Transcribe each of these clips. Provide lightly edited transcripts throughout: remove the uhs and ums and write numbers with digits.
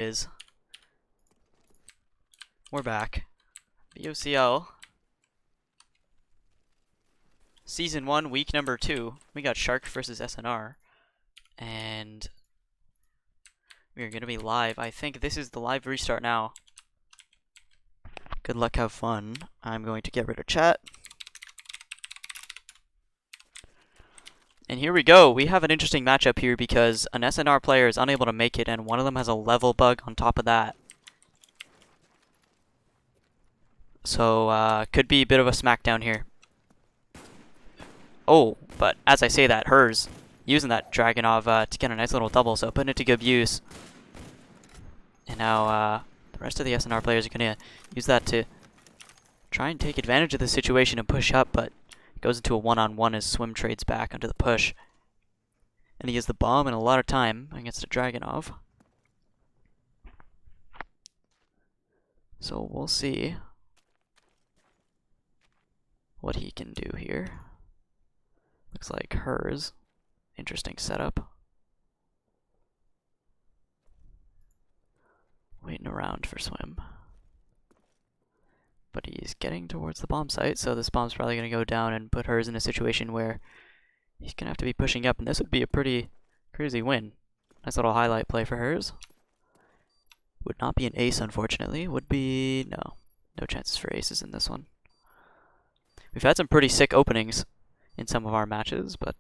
is. We're back. BOCL. Season 1, week number 2. We got Sh4rK versus SnR. And we are going to be live. I think this is the live restart now. Good luck, have fun. I'm going to get rid of chat. And here we go. We have an interesting matchup here because an SnR player is unable to make it, and one of them has a level bug on top of that. So, could be a bit of a smackdown here. Oh, but as I say that, Sh4rK's using that Dragunov to get a nice little double, so putting it to good use. And now the rest of the SnR players are going to use that to try and take advantage of the situation and push up, but it goes into a one-on-one as Swim trades back onto the push. And he has the bomb and a lot of time against a Dragunov. So we'll see what he can do here. Looks like Sh4rK's. Interesting setup. Waiting around for Swim. But he's getting towards the bomb site, so this bomb's probably going to go down and put Sh4rK's in a situation where he's going to have to be pushing up, and this would be a pretty crazy win. Nice little highlight play for Sh4rK's. Would not be an ace, unfortunately. Would be... no chances for aces in this one. We've had some pretty sick openings in some of our matches, but,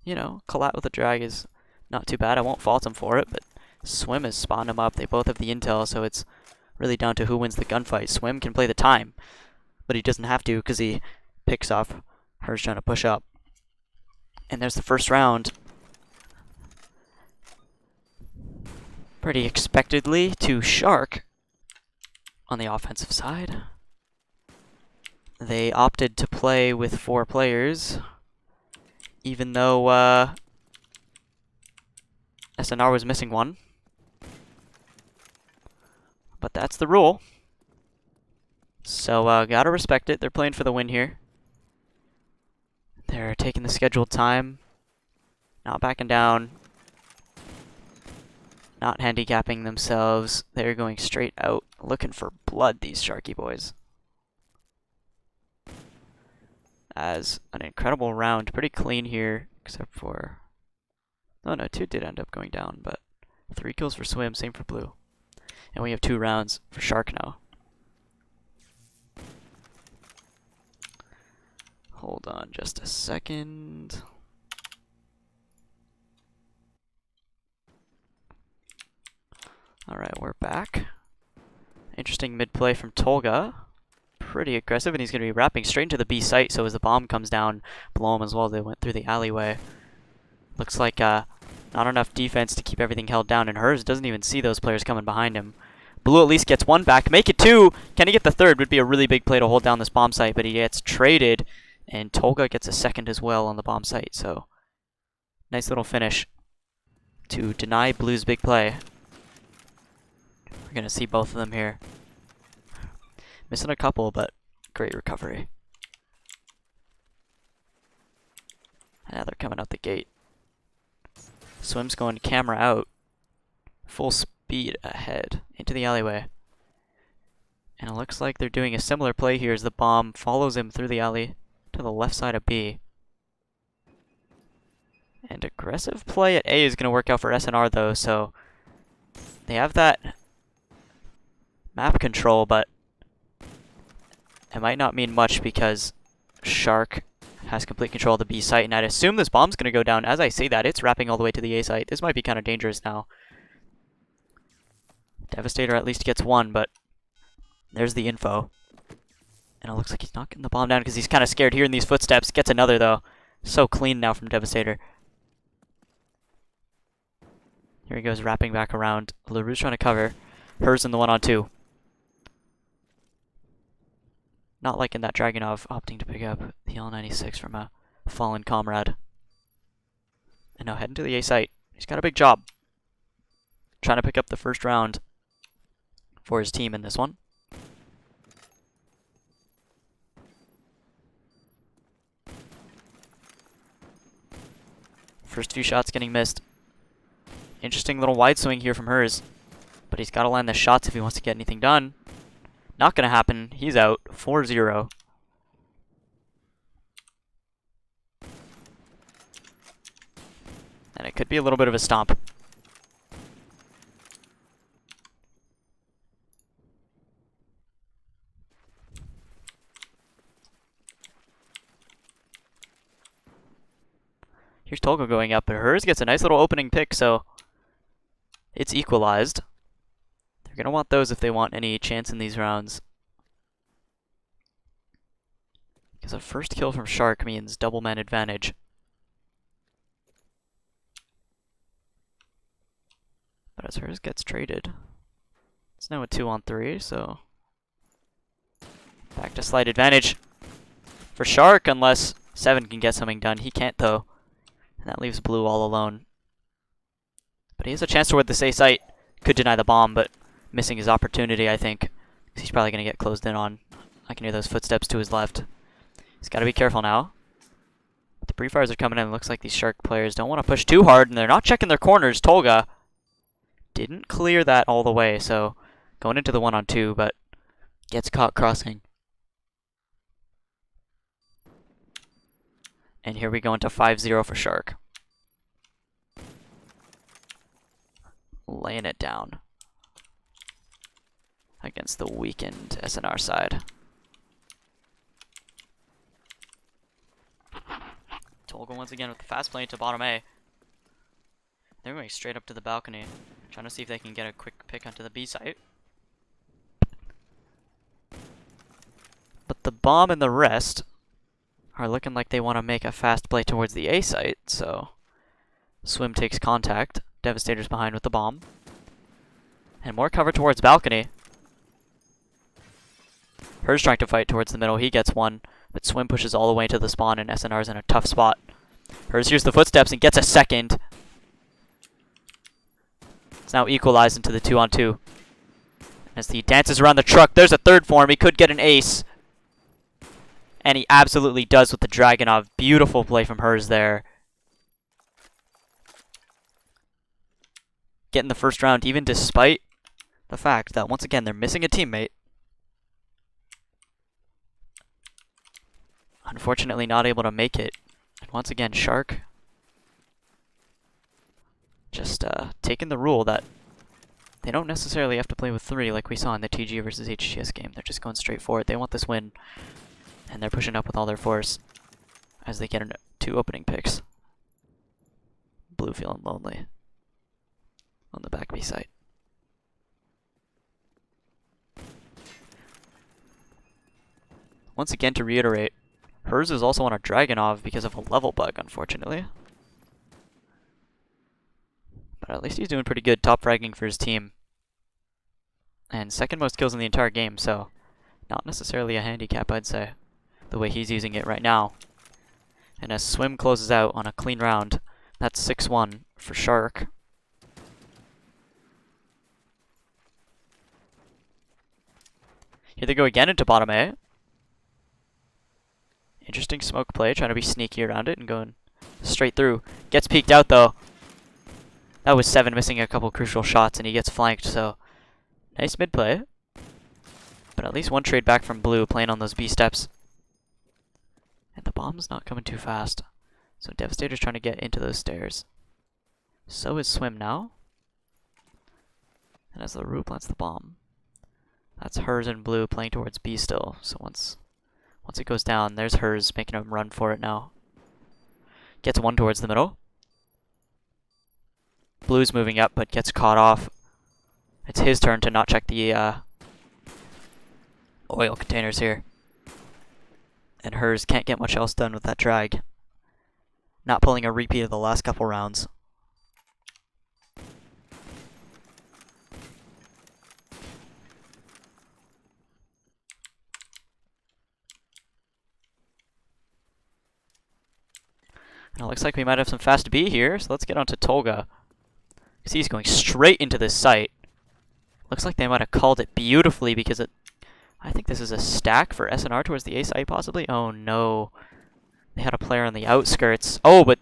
you know, collat with a drag is not too bad. I won't fault him for it, but Swim has spawned him up. They both have the intel, so it's really down to who wins the gunfight. Swim can play the time, but he doesn't have to because he picks off Sh4rK's trying to push up. And there's the first round. Pretty expectedly to Sh4rK on the offensive side. They opted to play with 4 players, even though SnR was missing one. But that's the rule. So gotta respect it. They're playing for the win here. They're taking the scheduled time, not backing down, not handicapping themselves. They're going straight out, looking for blood, these Sh4rK boys. As an incredible round, pretty clean here, except for... oh no, 2 did end up going down, but 3 kills for Swim, same for Blue. And we have 2 rounds for Sh4rK now. Hold on just a second. Alright, we're back. Interesting mid-play from Tolga. Pretty aggressive, and he's going to be wrapping straight into the B site, so as the bomb comes down, blow him as well. They went through the alleyway. Looks like not enough defense to keep everything held down, and Sh4rK's doesn't even see those players coming behind him. Blue at least gets 1 back, make it 2! Can he get the 3rd? Would be a really big play to hold down this bomb site, but he gets traded, and Tolga gets a 2nd as well on the bomb site, so nice little finish to deny Blue's big play. We're going to see both of them here. Missing a couple, but great recovery. And now they're coming out the gate. Swim's going camera out. Full speed ahead into the alleyway. And it looks like they're doing a similar play here as the bomb follows him through the alley to the left side of B. And aggressive play at A is going to work out for SnR though, so they have that map control, but it might not mean much because Sh4rK has complete control of the B site, and I'd assume this bomb's going to go down. As I say that, it's wrapping all the way to the A site. This might be kind of dangerous now. Devastator at least gets 1, but there's the info. And it looks like he's not getting the bomb down because he's kind of scared hearing these footsteps. Gets another, though. So clean now from Devastator. Here he goes, wrapping back around. LaRue's trying to cover. Sh4rK's in the 1-on-2. Not like in that Dragunov opting to pick up the L96 from a fallen comrade. And now heading to the A site. He's got a big job. Trying to pick up the first round for his team in this one. First few shots getting missed. Interesting little wide swing here from hers. But he's got to land the shots if he wants to get anything done. Not going to happen. He's out. 4-0. And it could be a little bit of a stomp. Here's SnR going up, but hers gets a nice little opening pick, so it's equalized. They're going to want those if they want any chance in these rounds. Because a first kill from Sh4rK means double man advantage. But as hers gets traded, it's now a 2-on-3, so back to slight advantage for Sh4rK unless Seven can get something done. He can't though, and that leaves Blue all alone. But he has a chance toward this A site. Could deny the bomb, but missing his opportunity, I think. He's probably going to get closed in on. I can hear those footsteps to his left. He's got to be careful now. The pre-fires are coming in. It looks like these Sh4rK players don't want to push too hard, and they're not checking their corners. SnR didn't clear that all the way, so going into the 1-on-2, but gets caught crossing. And here we go into 5-0 for Sh4rK. Laying it down against the weakened SnR side. SnR once again with the fast play to bottom A. They're going straight up to the balcony, trying to see if they can get a quick pick onto the B site. But the bomb and the rest are looking like they want to make a fast play towards the A site, so Swim takes contact. Devastator's behind with the bomb. And more cover towards balcony. hers trying to fight towards the middle. He gets one, but Swim pushes all the way to the spawn, and SnR's in a tough spot. hers hears the footsteps and gets a second. It's now equalized into the 2-on-2. As he dances around the truck, there's a third for him. He could get an ace. And he absolutely does with the Dragunov. Beautiful play from hers there. Getting the first round, even despite the fact that, once again, they're missing a teammate. Unfortunately, not able to make it. And once again, Sh4rK just taking the rule that they don't necessarily have to play with 3 like we saw in the TG versus HGS game. They're just going straight for it. They want this win. And they're pushing up with all their force as they get 2 opening picks. Blue feeling lonely on the back B side. Once again, to reiterate, hers is also on a Dragunov because of a level bug, unfortunately. But at least he's doing pretty good top fragging for his team. And second most kills in the entire game, so not necessarily a handicap, I'd say, the way he's using it right now. And as Swim closes out on a clean round, that's 6-1 for Sh4rK. Here they go again into bottom A. Interesting smoke play, trying to be sneaky around it and going straight through. Gets peeked out though. That was 7 missing a couple crucial shots, and he gets flanked, so nice mid play. But at least one trade back from Blue playing on those B steps. And the bomb's not coming too fast. So Devastator's trying to get into those stairs. So is Swim now. And as the Rue plants the bomb, that's hers and Blue playing towards B still. So once it goes down, there's hers making him run for it now. Gets one towards the middle. Blue's moving up, but gets caught off. It's his turn to not check the oil containers here. And hers can't get much else done with that drag. Not pulling a repeat of the last couple rounds. And it looks like we might have some fast B here, so let's get on to SnR. Because he's going straight into this site. Looks like they might have called it beautifully because I think this is a stack for SnR towards the A site possibly. Oh no. They had a player on the outskirts. Oh, but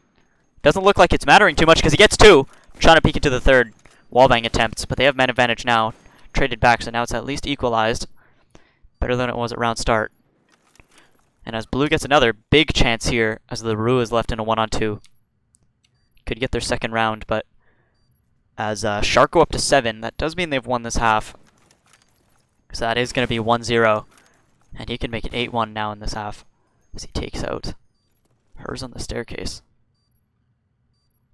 doesn't look like it's mattering too much because he gets 2. Trying to peek into the third. Wallbang attempts, but they have man advantage now. Traded back, so now it's at least equalized. Better than it was at round start. And as blue gets another big chance here, as the Rue is left in a 1-on-2. Could get their second round, but as Sh4rK go up to 7, that does mean they've won this half. So that is going to be 1-0. And he can make it 8-1 now in this half, as he takes out hers on the staircase.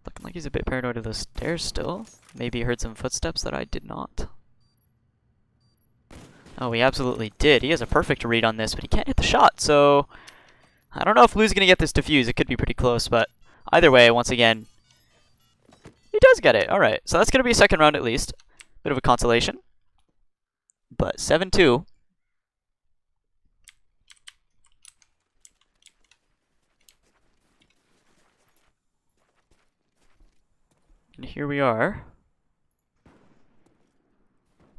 Looking like he's a bit paranoid of those stairs still. Maybe he heard some footsteps that I did not. Oh, he absolutely did. He has a perfect read on this, but he can't hit the shot, so I don't know if Blue's going to get this defused. It could be pretty close, but either way, once again, he does get it. All right, so that's going to be a second round at least. Bit of a consolation. But 7-2. And here we are.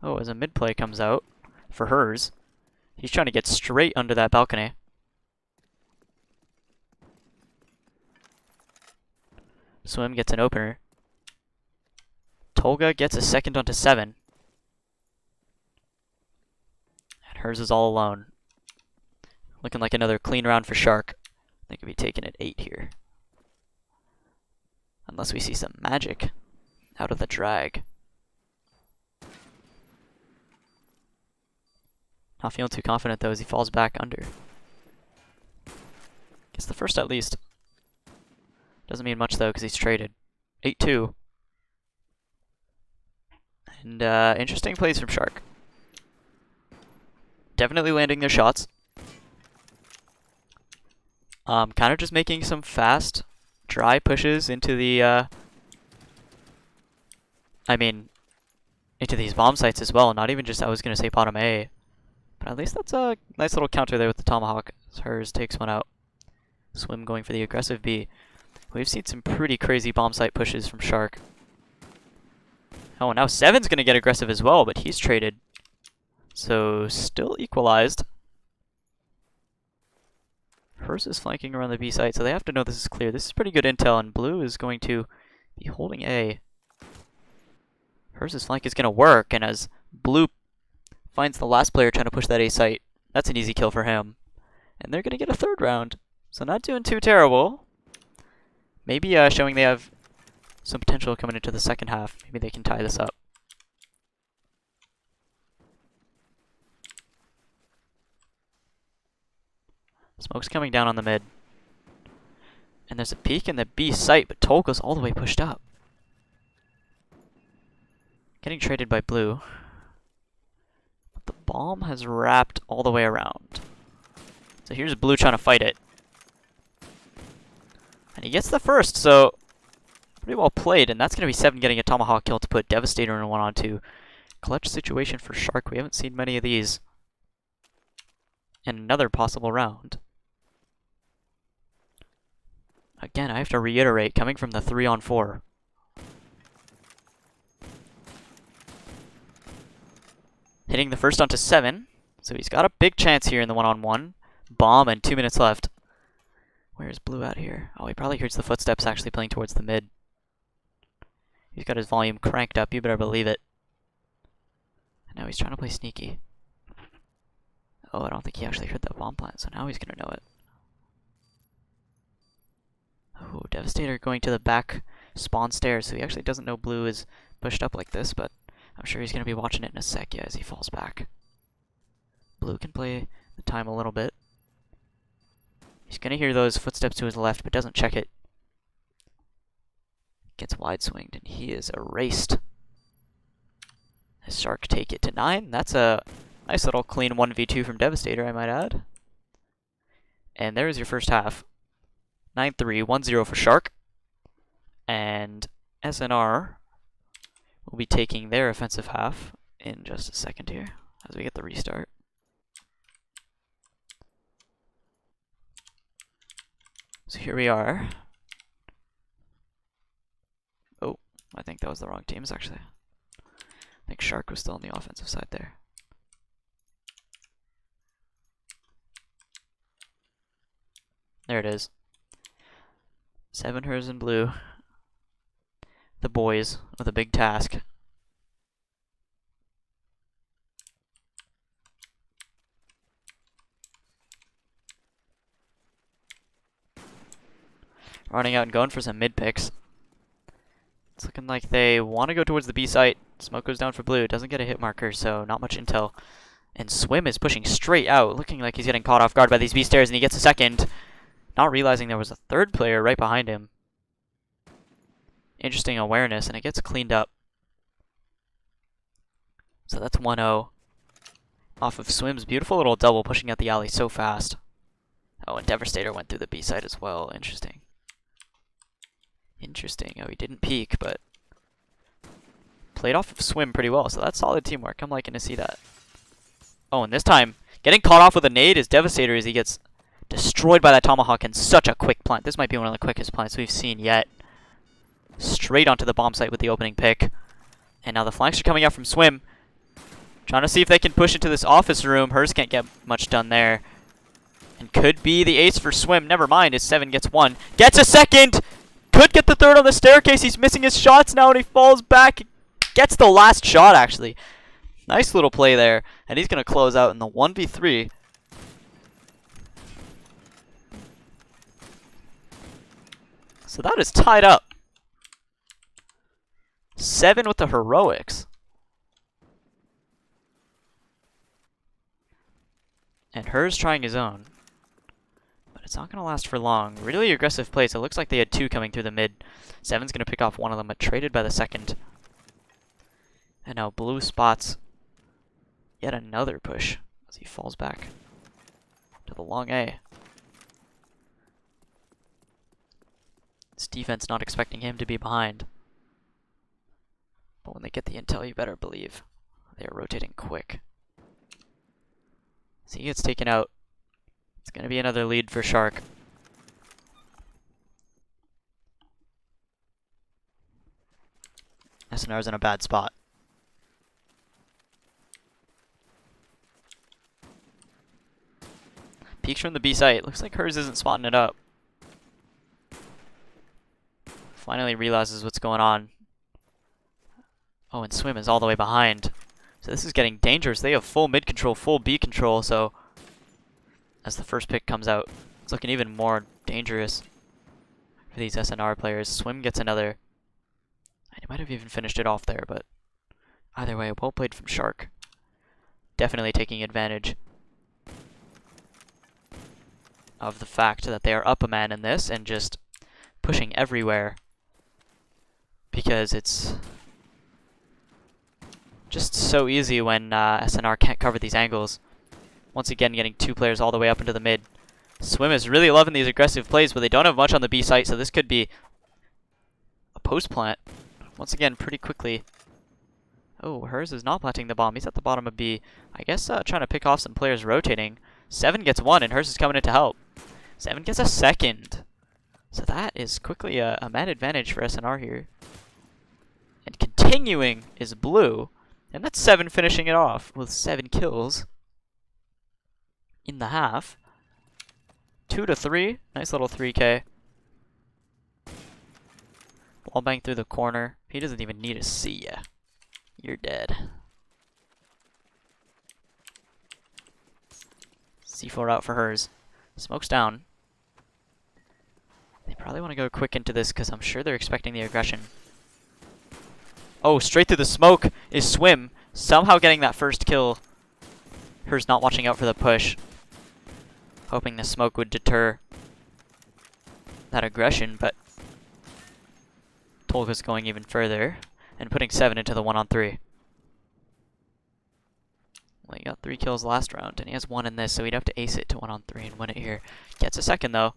Oh, as a mid play comes out for hers. He's trying to get straight under that balcony. Swim gets an opener. Tolga gets a second onto 7. And hers is all alone. Looking like another clean round for Sh4rK. They could be taking it 8 here. Unless we see some magic out of the drag. Not feeling too confident though as he falls back under. Gets the first at least. Doesn't mean much though because he's traded. 8-2. And interesting plays from Sh4rK. Definitely landing their shots. Kind of just making some fast, dry pushes into the, into these bomb sites as well. Not even just, I was going to say bottom A. But at least that's a nice little counter there with the Tomahawk. As hers takes one out. Swim going for the aggressive B. We've seen some pretty crazy bomb site pushes from Sh4rK. Oh, now 7's going to get aggressive as well, but he's traded. So, still equalized. Hers is flanking around the B site, so they have to know this is clear. This is pretty good intel, and blue is going to be holding A. Hers' flank is going to work, and as blue finds the last player trying to push that A site, that's an easy kill for him. And they're going to get a third round, so not doing too terrible. Maybe showing they have some potential coming into the second half. Maybe they can tie this up. Smoke's coming down on the mid. And there's a peek in the B site, but Tolga's all the way pushed up. Getting traded by blue. But the bomb has wrapped all the way around. So here's blue trying to fight it. And he gets the first, so pretty well played. And that's going to be 7 getting a Tomahawk kill to put Devastator in a 1-on-2. Clutch situation for Sh4rK. We haven't seen many of these. And another possible round. Again, I have to reiterate, coming from the 3-on-4. Hitting the first onto 7. So he's got a big chance here in the 1-on-1. Bomb and 2 minutes left. Where's blue at here? Oh, he probably hears the footsteps actually playing towards the mid. He's got his volume cranked up, you better believe it. And now he's trying to play sneaky. Oh, I don't think he actually heard that bomb plant, so now he's going to know it. Oh, Devastator going to the back spawn stairs, so he actually doesn't know blue is pushed up like this, but I'm sure he's going to be watching it in a sec, yeah, as he falls back. Blue can play the time a little bit. He's going to hear those footsteps to his left, but doesn't check it. Gets wide swinged, and he is erased. As Sh4rK take it to 9. That's a nice little clean 1v2 from Devastator, I might add. And there's your first half. 9-3, 1-0 for Sh4rK. And SnR will be taking their offensive half in just a second here as we get the restart. So here we are. Oh, I think that was the wrong teams actually. I think Sh4rK was still on the offensive side there. There it is. 7 hers in blue. the boys with a big task. Running out and going for some mid picks. It's looking like they want to go towards the B site. Smoke goes down for blue. Doesn't get a hit marker, so not much intel. And Swim is pushing straight out, looking like he's getting caught off guard by these B stairs, and he gets a second. Not realizing there was a third player right behind him. Interesting awareness, and it gets cleaned up. So that's 1-0. Off of Swim's beautiful little double, pushing out the alley so fast. Oh, and Devastator went through the B side as well. Interesting. Interesting. Oh, he didn't peek, but played off of Swim pretty well, so that's solid teamwork. I'm liking to see that. Oh, and this time, getting caught off with a nade is Devastator as he gets destroyed by that Tomahawk in such a quick plant. This might be one of the quickest plants we've seen yet. Straight onto the bomb site with the opening pick. And now the flanks are coming out from Swim. Trying to see if they can push into this office room. Hers can't get much done there. And could be the ace for Swim. Never mind, as 7 gets 1. Gets a second! Could get the third on the staircase. He's missing his shots now and he falls back. Gets the last shot, actually. Nice little play there. And he's going to close out in the 1v3. So that is tied up. 7 with the heroics. And Hers trying his own. But it's not going to last for long. Really aggressive plays. It looks like they had 2 coming through the mid. 7's going to pick off one of them, but traded by the second. And now blue spots yet another push as he falls back to the long A. This defense not expecting him to be behind. But when they get the intel, you better believe they are rotating quick. So he gets taken out. It's going to be another lead for Sh4rK. SnR's in a bad spot. Peeks from the B site. Looks like Hers isn't spotting it up. Finally realizes what's going on. Oh, and Swim is all the way behind. So this is getting dangerous. They have full mid control, full B control, so as the first pick comes out, it's looking even more dangerous for these SnR players. Swim gets another. And he might have even finished it off there, but either way, well played from Sh4rK. Definitely taking advantage of the fact that they are up a man in this and just pushing everywhere because it's just so easy when SnR can't cover these angles. Once again, getting 2 players all the way up into the mid. Swim is really loving these aggressive plays, but they don't have much on the B site, so this could be a post plant. Once again, pretty quickly. Oh, Hers is not planting the bomb. He's at the bottom of B. I guess trying to pick off some players rotating. 7 gets 1, and Hers is coming in to help. 7 gets a second. So that is quickly a man advantage for SnR here. And continuing is blue. And that's 7 finishing it off with 7 kills in the half. 2-3. Nice little 3K. Ball bang through the corner. He doesn't even need to see ya. You're dead. C4 out for Hers. Smoke's down. They probably want to go quick into this because I'm sure they're expecting the aggression. Oh, straight through the smoke is Swim. Somehow getting that first kill. Hers not watching out for the push. Hoping the smoke would deter that aggression, but Tolga's going even further and putting 7 into the 1-on-3. Well, he got 3 kills last round, and he has 1 in this, so he'd have to ace it to 1-on-3 and win it here. Gets a second, though.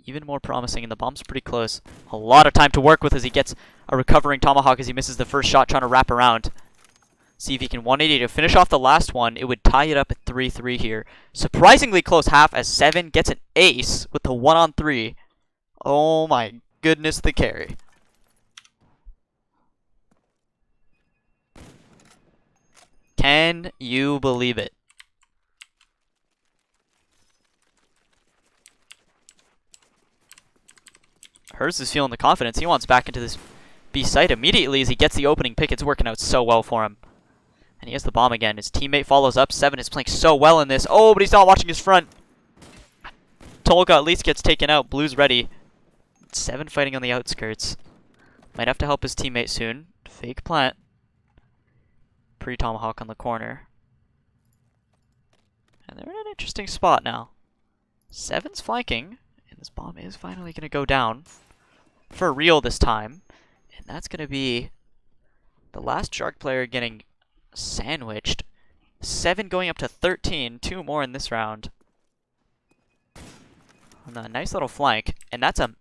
Even more promising, and the bomb's pretty close. A lot of time to work with as he gets a recovering Tomahawk as he misses the first shot, trying to wrap around. See if he can 180 to finish off the last one. It would tie it up at 3-3 here. Surprisingly close half as 7 gets an ace with the 1-on-3. Oh my goodness, the carry. Can you believe it? Hers is feeling the confidence. He wants back into this B site immediately as he gets the opening pick. It's working out so well for him. And he has the bomb again. His teammate follows up. 7 is playing so well in this. Oh, but he's not watching his front. Tolga at least gets taken out. Blue's ready. 7 fighting on the outskirts. Might have to help his teammate soon. Fake plant. Pre-tomahawk on the corner. And they're in an interesting spot now. 7's flanking. And this bomb is finally going to go down. For real this time. And that's going to be the last Shark player getting sandwiched. 7 going up to 13. 2 more in this round. On a nice little flank. And that's a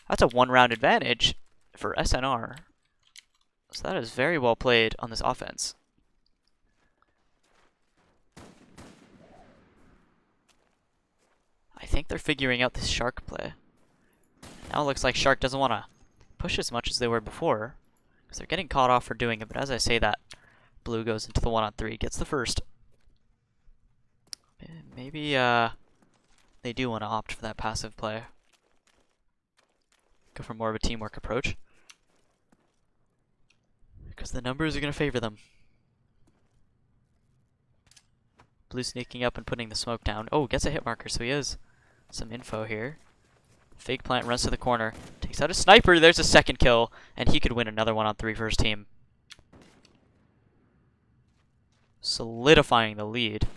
1-round advantage for SnR. So that is very well played on this offense. I think they're figuring out this Shark play. Now it looks like Sh4rK doesn't want to push as much as they were before, because they're getting caught off for doing it. But as I say that, Blue goes into the 1-on-3, gets the first. Maybe they do want to opt for that passive play. Go for more of a teamwork approach. Because the numbers are going to favor them. Blue sneaking up and putting the smoke down. Oh, gets a hit marker, so he has some info here. Fake plant, runs to the corner. Takes out a sniper, there's a second kill. And he could win another 1-on-3 for his team. Solidifying the lead.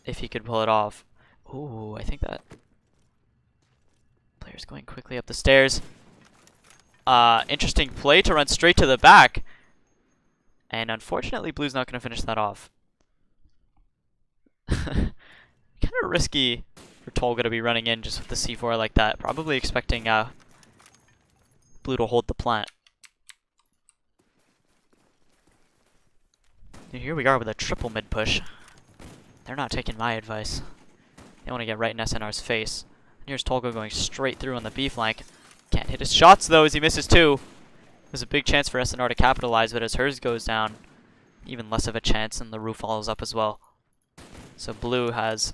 If he could pull it off. Ooh, I think that player's going quickly up the stairs. Interesting play to run straight to the back. And unfortunately, Blue's not going to finish that off. Kind of risky for Tolga to be running in just with the C4 like that. Probably expecting Blue to hold the plant. And here we are with a triple mid push. They're not taking my advice. They want to get right in SNR's face. And here's Tolga going straight through on the B flank. Can't hit his shots though as he misses 2. There's a big chance for SNR to capitalize, but as hers goes down, even less of a chance, and LaRue follows up as well. So Blue has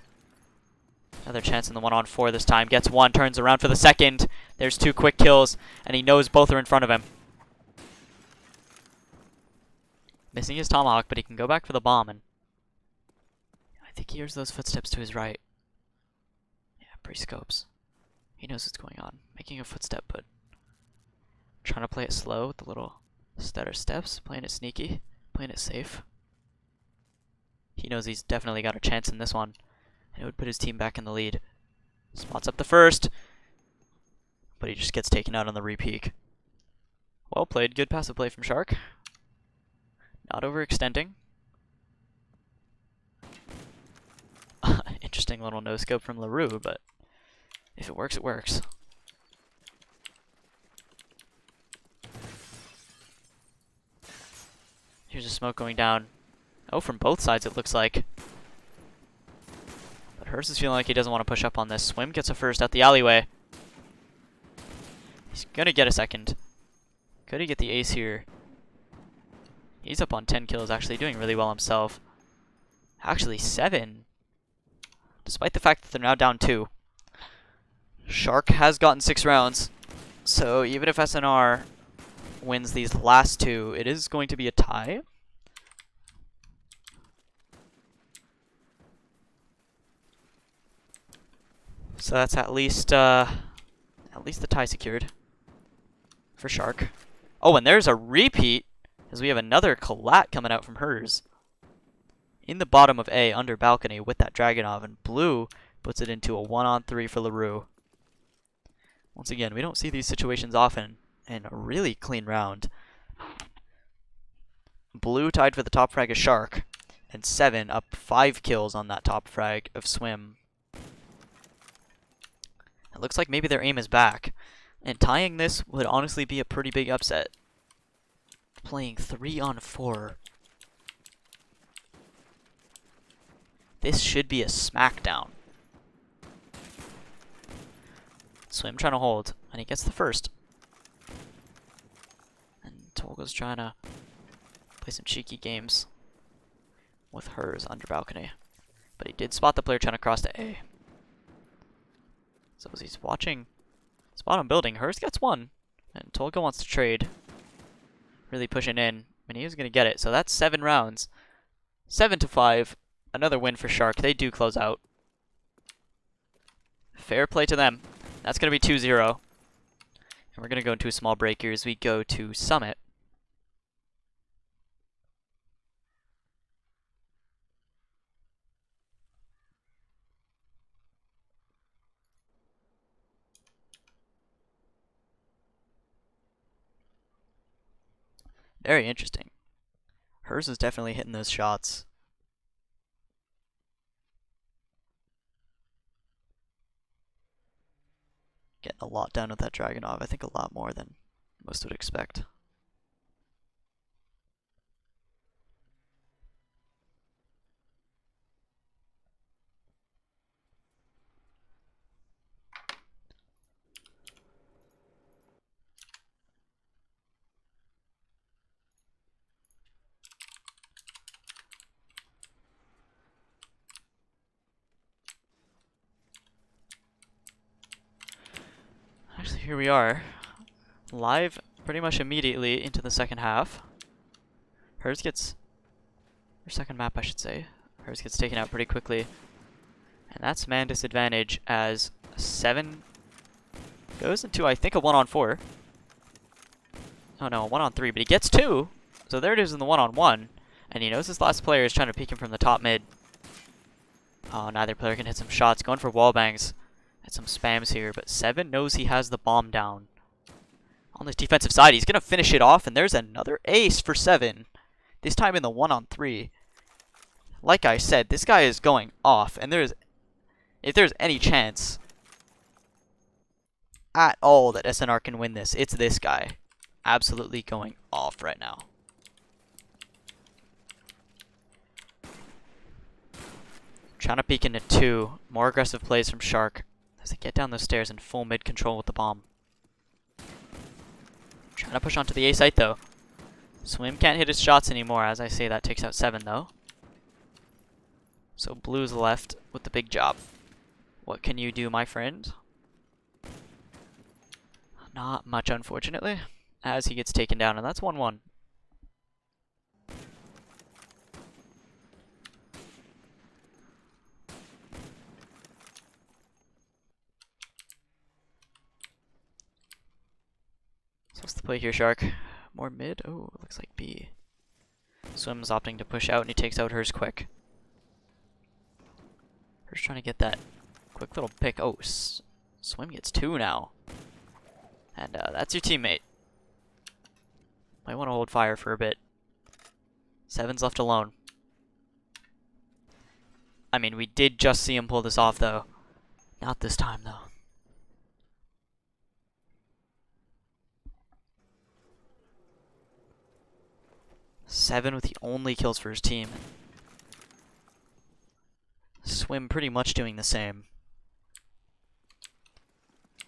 another chance in the 1-on-4 this time. Gets 1, turns around for the second. There's 2 quick kills, and he knows both are in front of him. Missing his tomahawk, but he can go back for the bomb, and I think he hears those footsteps to his right. Yeah, pre-scopes. He knows what's going on. Making a footstep, but trying to play it slow with the little stutter steps. Playing it sneaky. Playing it safe. He knows he's definitely got a chance in this one. And it would put his team back in the lead. Spots up the first. But he just gets taken out on the re-peek. Well played. Good passive play from Sh4rK. Not overextending. Interesting little no-scope from LaRue, but if it works, it works. Here's a smoke going down. Oh, from both sides it looks like. But hers is feeling like he doesn't want to push up on this. Swim gets a first out the alleyway. He's gonna get a second. Could he get the ace here? He's up on 10 kills, actually doing really well himself. Actually 7. Despite the fact that they're now down 2. Sh4rK has gotten 6 rounds. So even if SNR wins these last 2, it is going to be a tie. So that's at least the tie secured for Sh4rK. Oh, and there's a repeat as we have another collat coming out from hers. In the bottom of A, under balcony with that Dragunov, and Blue puts it into a 1-on-3 for LaRue. Once again, we don't see these situations often, and a really clean round. Blue tied for the top frag of Sh4rK, and 7 up 5 kills on that top frag of Swim. It looks like maybe their aim is back, and tying this would honestly be a pretty big upset. Playing 3-on-4. This should be a smackdown. Swim trying to hold, and he gets the first. And Tolga's trying to play some cheeky games with hers under balcony. But he did spot the player trying to cross to A. So as he's watching spot on building, hers gets 1. And SnR wants to trade. Really pushing in. And he is going to get it. So that's 7 rounds. 7-5. Another win for SnR. They do close out. Fair play to them. That's going to be 2-0. And we're going to go into a small break here as we go to Summit. Very interesting. Hers is definitely hitting those shots. Getting a lot done with that Dragunov. I think a lot more than most would expect. Actually, here we are. Live pretty much immediately into the second half. Hers gets... Her second map, I should say. Hers gets taken out pretty quickly. And that's man disadvantage as 7 goes into, I think, a 1-on-4. Oh no, a 1-on-3, but he gets 2. So there it is in the 1-on-1. And he knows his last player is trying to peek him from the top mid. Oh, neither player can hit some shots. Going for wall bangs. And some spams here, but 7 knows he has the bomb down. On this defensive side, he's going to finish it off, and there's another ace for 7. This time in the 1-on-3. Like I said, this guy is going off, and if there's any chance at all that SnR can win this, it's this guy. Absolutely going off right now. Trying to peek into 2. More aggressive plays from SnR as they get down those stairs in full mid control with the bomb. Trying to push onto the A site though. Swim can't hit his shots anymore. As I say, that takes out 7 though. So Blue's left with the big job. What can you do, my friend? Not much, unfortunately, as he gets taken down, and that's 1-1. So what's the play here, SnR? More mid? Oh, it looks like B. Swim's opting to push out, and he takes out hers quick. Hers trying to get that quick little pick. Oh, Swim gets 2 now. And that's your teammate. Might want to hold fire for a bit. 7's left alone. I mean, we did just see him pull this off, though. Not this time, though. Seven with the only kills for his team. Swim pretty much doing the same.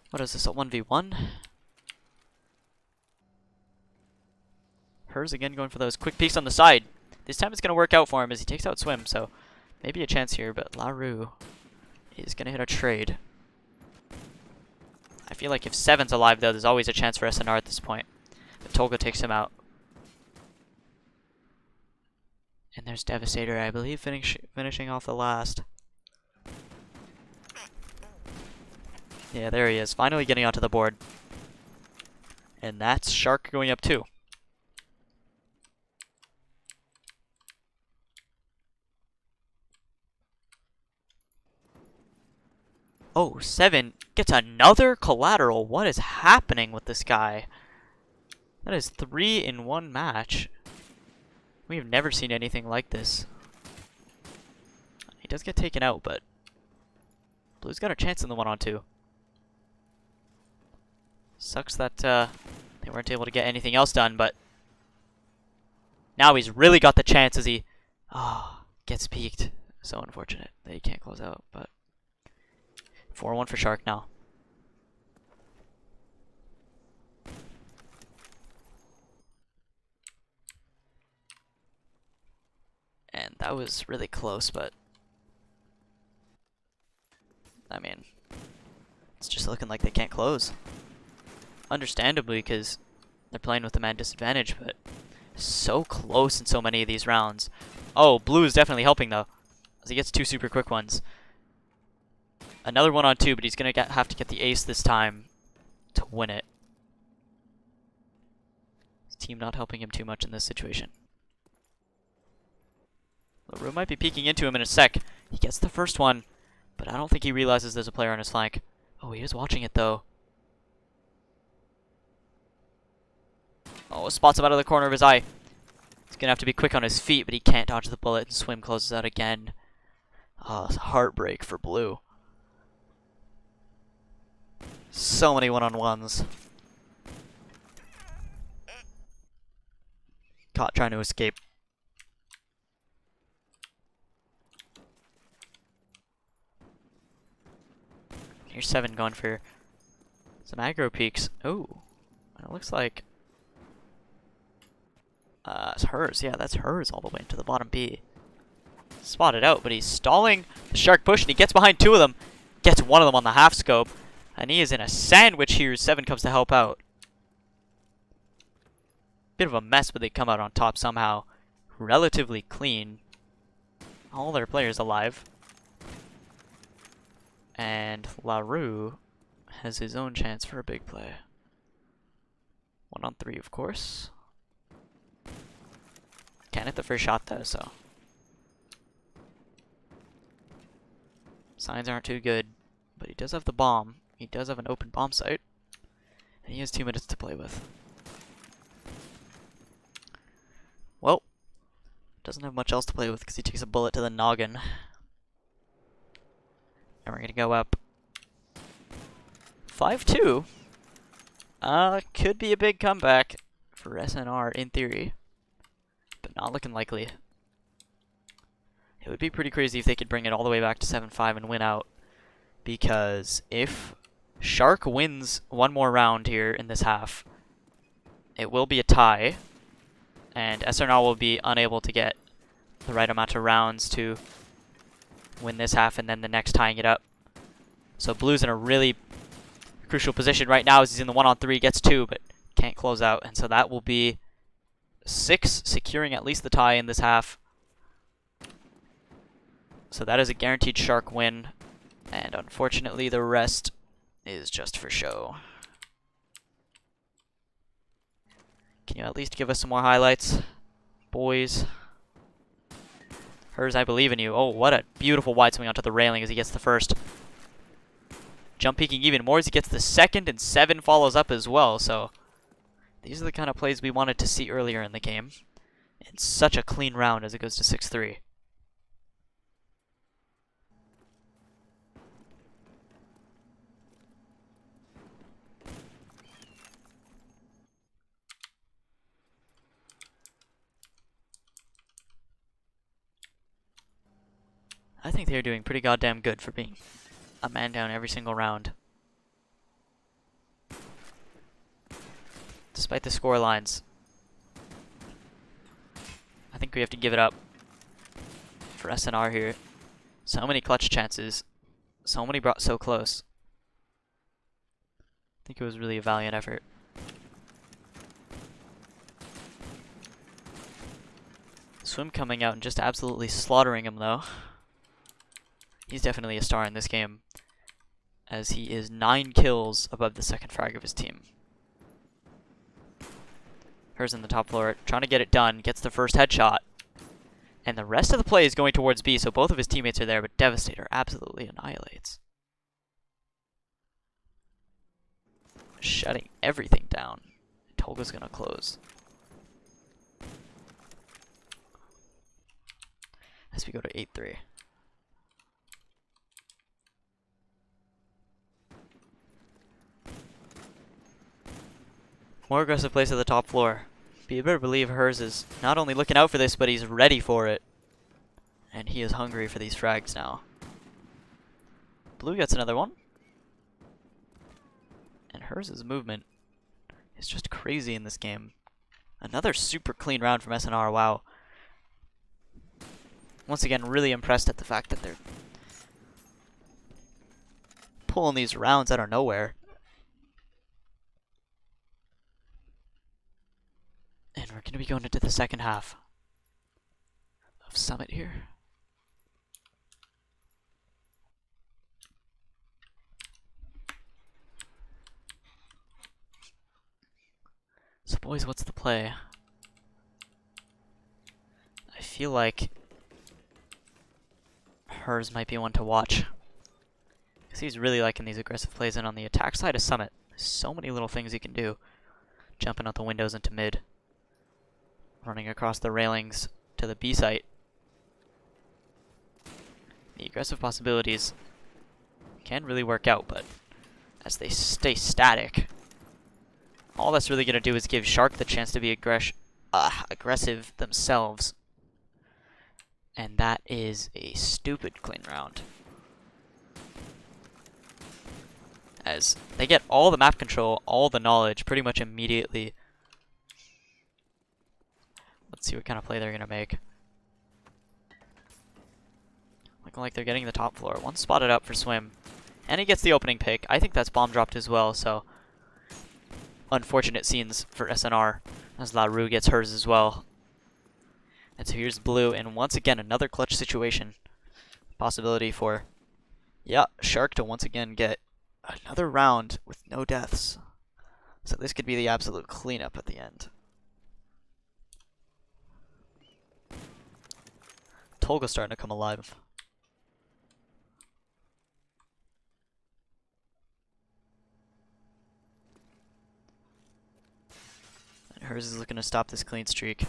What is this, a 1v1? Hers again going for those quick peeks on the side. This time it's going to work out for him as he takes out Swim, so maybe a chance here, but LaRue is going to hit a trade. I feel like if 7's alive, though, there's always a chance for SnR at this point. But SnR takes him out. And there's Devastator, I believe, finishing off the last. Yeah, there he is, finally getting onto the board. And that's SnR going up 2. Oh, 7 gets another collateral. What is happening with this guy? That is 3 in 1 match. We've never seen anything like this. He does get taken out, but Blue's got a chance in the 1-on-2. Sucks that they weren't able to get anything else done, but now he's really got the chance as he gets peeked. So unfortunate that he can't close out, but 4-1 for SnR now. And that was really close, but I mean, it's just looking like they can't close. understandably, because they're playing with the man disadvantage, but so close in so many of these rounds. Oh, blue is definitely helping, though, as he gets 2 super quick ones. Another 1-on-2, but he's going to have to get the ace this time to win it. His team not helping him too much in this situation. LaRue might be peeking into him in a sec. He gets the first one, but I don't think he realizes there's a player on his flank. Oh, he is watching it, though. Oh, spots him out of the corner of his eye. He's going to have to be quick on his feet, but he can't dodge the bullet, and Swim closes out again. Oh, it's a heartbreak for blue. So many one-on-ones. Caught trying to escape. Here's 7 going for some aggro peeks. Oh, it looks like it's hers. Yeah, that's hers all the way into the bottom B. Spotted out, but he's stalling the Shark push, and he gets behind 2 of them. Gets one of them on the half scope, and he is in a sandwich here. 7 comes to help out. Bit of a mess, but they come out on top somehow. Relatively clean. All their players alive. And LaRue has his own chance for a big play. 1-on-3, of course. Can't hit the first shot, though, so. Signs aren't too good, but he does have the bomb. He does have an open bomb site. And he has 2 minutes to play with. Well, doesn't have much else to play with because he takes a bullet to the noggin. And we're going to go up 5-2. Could be a big comeback for SnR in theory, but not looking likely. It would be pretty crazy if they could bring it all the way back to 7-5 and win out, because if Sh4rK wins one more round here in this half, it will be a tie, and SnR will be unable to get the right amount of rounds to win this half and then the next tying it up. So blue's in a really crucial position right now as he's in the 1-on-3, gets 2, but can't close out. And so that will be 6, securing at least the tie in this half. So that is a guaranteed Sh4rK win. And unfortunately, the rest is just for show. Can you at least give us some more highlights, boys? Hers, I believe in you. Oh, what a beautiful wide swing onto the railing as he gets the first. Jump peeking even more as he gets the second, and 7 follows up as well. So these are the kind of plays we wanted to see earlier in the game. And such a clean round as it goes to 6-3. I think they're doing pretty goddamn good for being a man down every single round. Despite the score lines, I think we have to give it up for SnR here. So many clutch chances, so many brought so close. I think it was really a valiant effort. Swim coming out and just absolutely slaughtering him though. He's definitely a star in this game, as he is 9 kills above the second frag of his team. Hers in the top floor, trying to get it done, gets the first headshot. And the rest of the play is going towards B, so both of his teammates are there, but Devastator absolutely annihilates. Shutting everything down. Tolga's gonna close. As we go to 8-3. More aggressive plays at the top floor. But you better believe hers is not only looking out for this, but he's ready for it. And he is hungry for these frags now. Blue gets another one. And hers' movement is just crazy in this game. Another super clean round from SnR, wow. Once again, really impressed at the fact that they're pulling these rounds out of nowhere. And we're going to be going into the second half of Summit here. So boys, what's the play? I feel like hers might be one to watch. Because he's really liking these aggressive plays, and on the attack side of Summit, so many little things he can do. Jumping out the windows into mid. Running across the railings to the B site. The aggressive possibilities can really work out, but as they stay static, all that's really going to do is give Sh4rK the chance to be aggressive themselves. And that is a stupid clean round. As they get all the map control, all the knowledge pretty much immediately. Let's see what kind of play they're going to make. Looking like they're getting the top floor. One spotted up for Swim. And he gets the opening pick. I think that's bomb dropped as well, so unfortunate scenes for SnR as LaRue gets hers as well. And so here's Blue, and once again another clutch situation. Possibility for, yeah, Sh4rK to once again get another round with no deaths. So this could be the absolute cleanup at the end. Tolga's starting to come alive. And hers is looking to stop this clean streak.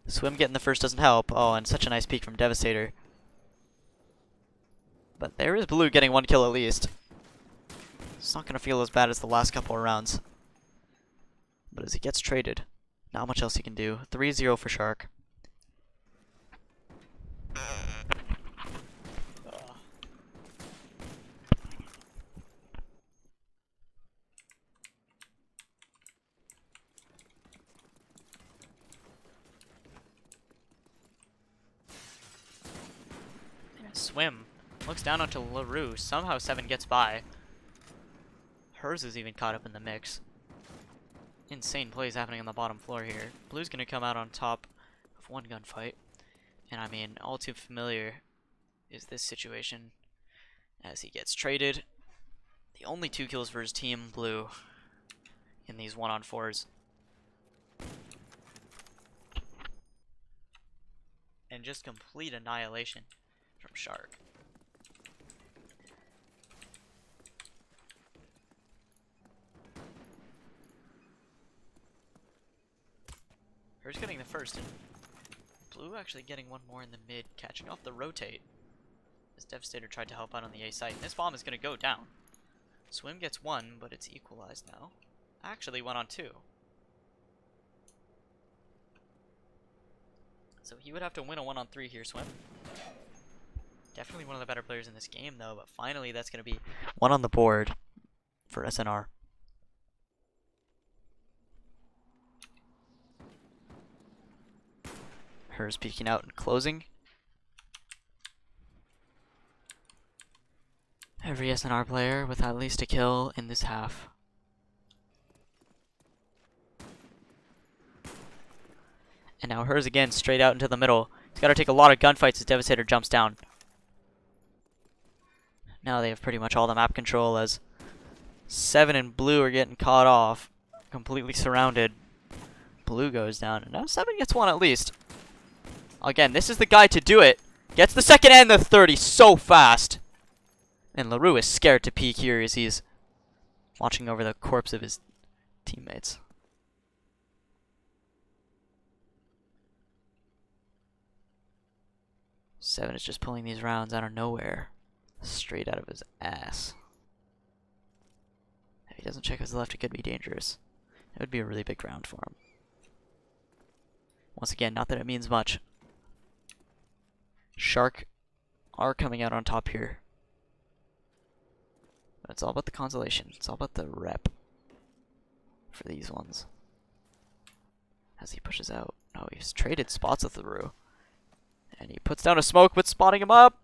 Swim getting the first doesn't help. Oh, and such a nice peek from Devastator. But there is Blue getting one kill at least. It's not going to feel as bad as the last couple of rounds. But as he gets traded, not much else he can do. 3-0 for Sh4rK. Swim looks down onto LaRue. Somehow 7 gets by. Hers is even caught up in the mix. Insane plays happening on the bottom floor here. Blue's going to come out on top of one gunfight. And I mean, all too familiar is this situation as he gets traded. The only 2 kills for his team, Blue, in these 1-on-4s. And just complete annihilation from Sh4rK. Hers getting the first, and Blue actually getting one more in the mid, catching off the rotate. As Devastator tried to help out on the A site, and this bomb is going to go down. Swim gets 1, but it's equalized now. Actually 1-on-2. So he would have to win a 1-on-3 here, Swim. Definitely one of the better players in this game, though, but finally that's going to be 1 on the board for SnR. Hers peeking out and closing. Every SnR player with at least a kill in this half. And now hers again, straight out into the middle. He's got to take a lot of gunfights as Devastator jumps down. Now they have pretty much all the map control as 7 and Blue are getting caught off. Completely surrounded. Blue goes down, and now 7 gets 1 at least. Again, this is the guy to do it. Gets the second and the third. He's so fast. And LaRue is scared to peek here as he's watching over the corpse of his teammates. Seven is just pulling these rounds out of nowhere. Straight out of his ass. If he doesn't check his left, it could be dangerous. It would be a really big round for him. Once again, not that it means much. Sh4rK are coming out on top here. But it's all about the consolation. It's all about the rep for these ones. As he pushes out. Oh, he's traded spots with LaRue. And he puts down a smoke, but spotting him up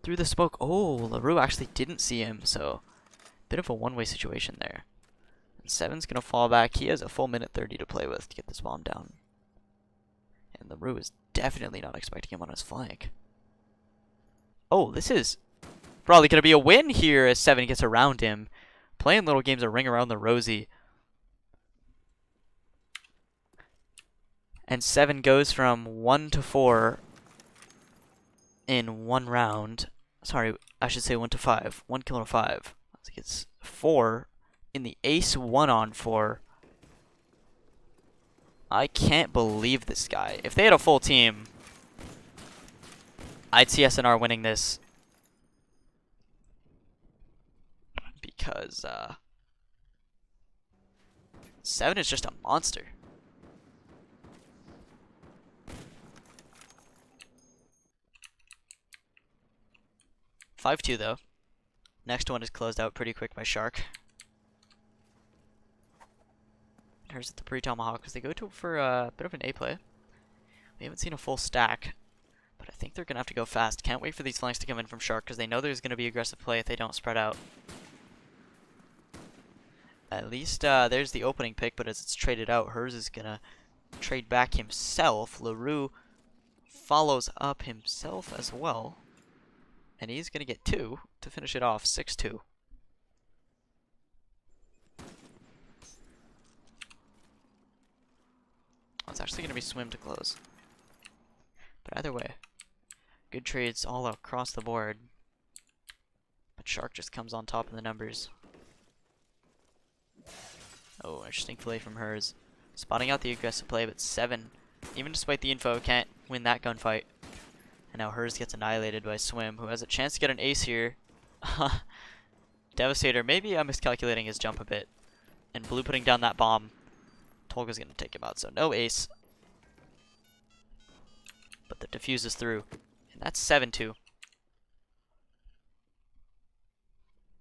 through the smoke. Oh, LaRue actually didn't see him, so bit of a one-way situation there. And 7's gonna fall back. He has a full minute 30 to play with to get this bomb down. And LaRue is definitely not expecting him on his flank. Oh, this is probably gonna be a win here as 7 gets around him. Playing little games of Ring Around the Rosie. And 7 goes from 1 to 4 in one round. Sorry, I should say 1 to 5. 1 kill to 5. So he gets 4 in the ace 1-on-4. I can't believe this guy. If they had a full team, I'd see SnR winning this. Because 7 is just a monster. (5-2) though. Next one is closed out pretty quick by Sh4rK. Here's the pre-tomahawk because they go to for a bit of an A play. We haven't seen a full stack, but I think they're gonna have to go fast. Can't wait for these flanks to come in from Sh4rK because they know there's gonna be aggressive play if they don't spread out. At least there's the opening pick, but as it's traded out, hers is gonna trade back himself. LaRue follows up himself as well, and he's gonna get 2 to finish it off. 6-2. It's actually going to be swim to close. But either way, good trades all across the board. But Sh4rK just comes on top of the numbers. Oh, interesting play from hers. Spotting out the aggressive play, but 7, even despite the info, can't win that gunfight. And now hers gets annihilated by Swim, who has a chance to get an ace here. Devastator, maybe I'm miscalculating his jump a bit. And Blue putting down that bomb. Tolga's going to take him out, so no ace. But the defuse is through. And that's 7-2.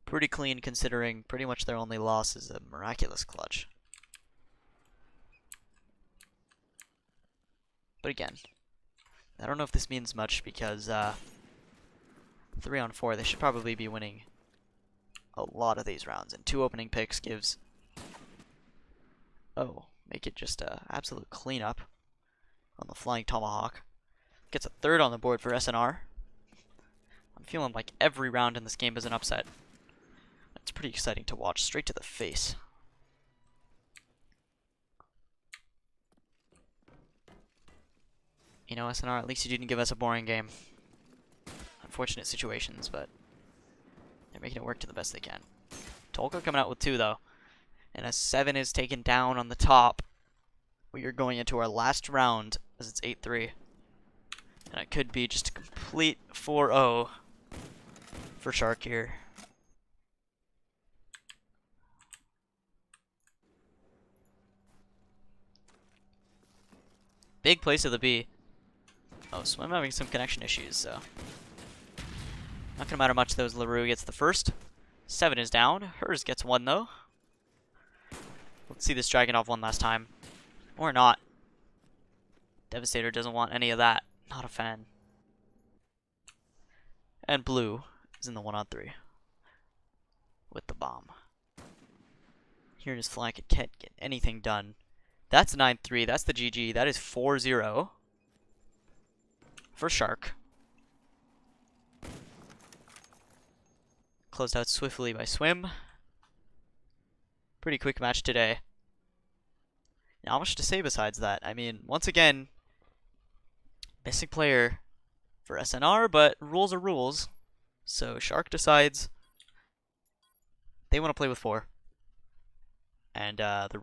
Pretty clean considering pretty much their only loss is a miraculous clutch. But again, I don't know if this means much because 3-on-4, they should probably be winning a lot of these rounds. And 2 opening picks gives... Oh, make it just a absolute cleanup on the flying tomahawk. Gets a 3rd on the board for SnR. I'm feeling like every round in this game is an upset. It's pretty exciting to watch, straight to the face. You know, SnR, at least you didn't give us a boring game. Unfortunate situations, but they're making it work to the best they can. Tolga coming out with 2, though. And as 7 is taken down on the top, we are going into our last round as it's 8-3. And it could be just a complete 4-0 for Sh4rK here. Big place of the B. Oh, so I'm having some connection issues, so not gonna matter much though as LaRue gets the first. 7 is down. Hers gets 1 though. Let's see this dragon off one last time. Or not. Devastator doesn't want any of that. Not a fan. And Blue is in the 1-on-3 with the bomb. Here just flank it, can't get anything done. That's 9-3. That's the GG. That is 4-0 for Sh4rK. Closed out swiftly by Swim. Pretty quick match today. Not much to say besides that. I mean, once again, missing player for SnR, but rules are rules. So Sh4rK decides they want to play with 4. And the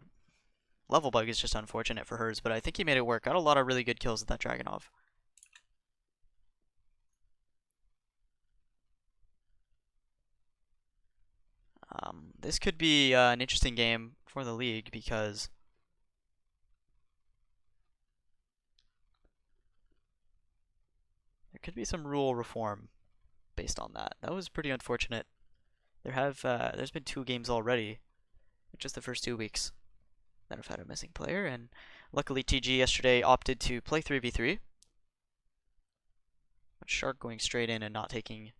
level bug is just unfortunate for hers, but I think he made it work. Got a lot of really good kills with that Dragonov. This could be an interesting game for the league because there could be some rule reform based on that. That was pretty unfortunate. There's been 2 games already, just the first 2 weeks, that have had a missing player, and luckily TG yesterday opted to play 3v3. But Sh4rK going straight in and not making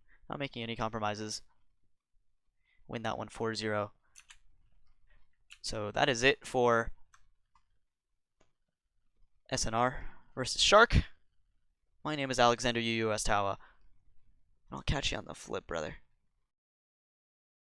any compromises. Win that one 4-0. So that is it for SnR versus Sh4rK. My name is Alexander UUS Tawa, and I'll catch you on the flip, brother.